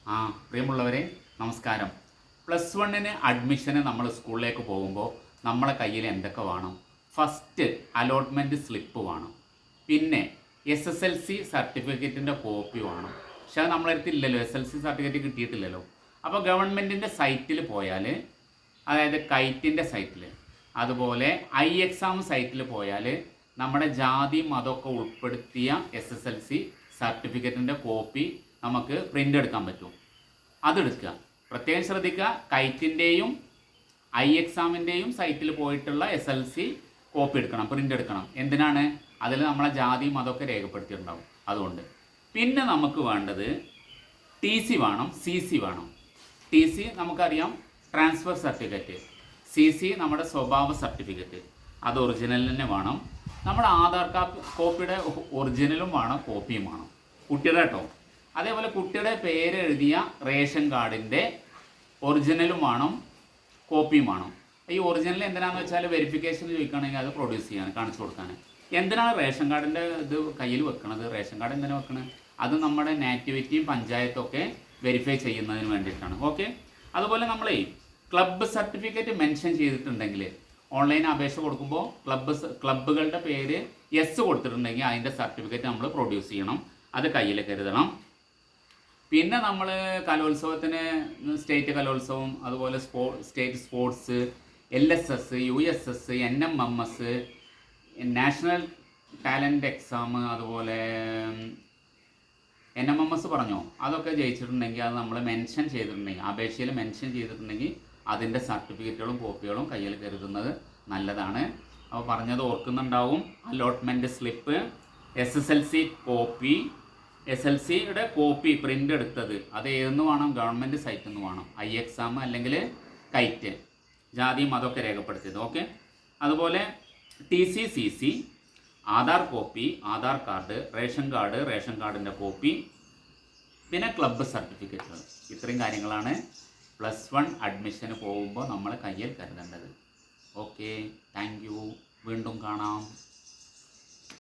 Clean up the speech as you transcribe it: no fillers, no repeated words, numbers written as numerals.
പ്രിയമുള്ളവരെ നമസ്കാരം. പ്ലസ് വണ്ണിന് അഡ്മിഷന് നമ്മൾ സ്കൂളിലേക്ക് പോകുമ്പോൾ നമ്മളെ കയ്യിൽ എന്തൊക്കെ വേണം? ഫസ്റ്റ് അലോട്ട്മെൻറ്റ് സ്ലിപ്പ് വേണം. പിന്നെ SSLC സർട്ടിഫിക്കറ്റിൻ്റെ കോപ്പി വേണം. പക്ഷേ അത് നമ്മളെ അടുത്ത് ഇല്ലല്ലോ, SSLC സർട്ടിഫിക്കറ്റ് കിട്ടിയിട്ടില്ലല്ലോ. അപ്പോൾ ഗവൺമെൻറ്റിൻ്റെ സൈറ്റിൽ പോയാൽ, അതായത് കൈറ്റിൻ്റെ സൈറ്റിൽ, അതുപോലെ എക്സാം സൈറ്റിൽ പോയാൽ നമ്മുടെ ജാതി മതമൊക്കെ ഉൾപ്പെടുത്തിയ SSLC സർട്ടിഫിക്കറ്റിൻ്റെ കോപ്പി നമുക്ക് പ്രിൻ്റ് എടുക്കാൻ പറ്റും. അതെടുക്കുക. പ്രത്യേകം ശ്രദ്ധിക്കുക, കൈറ്റിൻ്റെയും എക്സാമിൻ്റെയും സൈറ്റിൽ പോയിട്ടുള്ള SSLC കോപ്പി എടുക്കണം, പ്രിൻ്റ് എടുക്കണം. എന്തിനാണ്? അതിൽ നമ്മളെ ജാതി മതമൊക്കെ രേഖപ്പെടുത്തിയിട്ടുണ്ടാവും, അതുകൊണ്ട്. പിന്നെ നമുക്ക് വേണ്ടത് TC വേണം, CC വേണം. TC നമുക്കറിയാം, ട്രാൻസ്ഫർ സർട്ടിഫിക്കറ്റ്. CC നമ്മുടെ സ്വഭാവ സർട്ടിഫിക്കറ്റ്, അത് ഒറിജിനൽ തന്നെ വേണം. നമ്മുടെ ആധാർ കോപ്പിയുടെ ഒറിജിനലും വേണം, കോപ്പിയും വേണം. കുട്ടിയുടെ കേട്ടോ. അതേപോലെ കുട്ടിയുടെ പേര് എഴുതിയ റേഷൻ കാർഡിൻ്റെ ഒറിജിനലും വേണം, കോപ്പിയും വേണം. ഈ ഒറിജിനൽ എന്തിനാണെന്ന് വെച്ചാൽ വെരിഫിക്കേഷൻ ചോദിക്കുകയാണെങ്കിൽ അത് പ്രൊഡ്യൂസ് ചെയ്യാൻ, കാണിച്ചു കൊടുക്കാൻ. എന്തിനാണ് റേഷൻ കാർഡിൻ്റെ ഇത് കയ്യിൽ വെക്കണത്? റേഷൻ കാർഡ് എന്തിനാണ് വെക്കണത്? അത് നമ്മുടെ നാറ്റിവിറ്റിയും പഞ്ചായത്തൊക്കെ വെരിഫൈ ചെയ്യുന്നതിന് വേണ്ടിയിട്ടാണ്. ഓക്കെ. അതുപോലെ നമ്മളെ ക്ലബ്ബ് സർട്ടിഫിക്കറ്റ് മെൻഷൻ ചെയ്തിട്ടുണ്ടെങ്കിൽ, ഓൺലൈൻ അപേക്ഷ കൊടുക്കുമ്പോൾ ക്ലബ്ബുകളുടെ പേര് യെസ് കൊടുത്തിട്ടുണ്ടെങ്കിൽ അതിൻ്റെ സർട്ടിഫിക്കറ്റ് നമ്മൾ പ്രൊഡ്യൂസ് ചെയ്യണം, അത് കയ്യിൽ കരുതണം. പിന്നെ നമ്മൾ കലോത്സവത്തിന്, സ്റ്റേറ്റ് കലോത്സവം, അതുപോലെ state sports, LSS, USS, NMMS, national talent exam, അതുപോലെ NMMS പറഞ്ഞോ, അതൊക്കെ ജയിച്ചിട്ടുണ്ടെങ്കിൽ അത് നമ്മൾ മെൻഷൻ ചെയ്തിട്ടുണ്ടെങ്കിൽ, അപേക്ഷയിൽ മെൻഷൻ ചെയ്തിട്ടുണ്ടെങ്കിൽ അതിൻ്റെ സർട്ടിഫിക്കറ്റുകളും കോപ്പികളും കയ്യിൽ കരുതുന്നത് നല്ലതാണ്. അപ്പോൾ പറഞ്ഞത് ഓർക്കുന്നുണ്ടാവും. അലോട്ട്മെൻറ്റ് സ്ലിപ്പ്, SSLC കോപ്പി, SLCയുടെ കോപ്പി പ്രിൻ്റ് എടുത്തത്, അത് ഏതെന്ന് വേണം? ഗവൺമെൻറ് സൈറ്റിൽ നിന്ന് വേണം. എക്സാം അല്ലെങ്കിൽ കൈറ്റ്, ജാതി മതമൊക്കെ രേഖപ്പെടുത്തിയത്. ഓക്കെ. അതുപോലെ TC, CC, Aadhaar copy, Aadhaar card, ration കാർഡിൻ്റെ കോപ്പി, പിന്നെ ക്ലബ്ബ് സർട്ടിഫിക്കറ്റുകൾ. ഇത്രയും കാര്യങ്ങളാണ് പ്ലസ് 1 അഡ്മിഷന് പോകുമ്പോൾ നമ്മൾ കയ്യിൽ കരുതേണ്ടത്. Okay, thank you. വീണ്ടും കാണാം.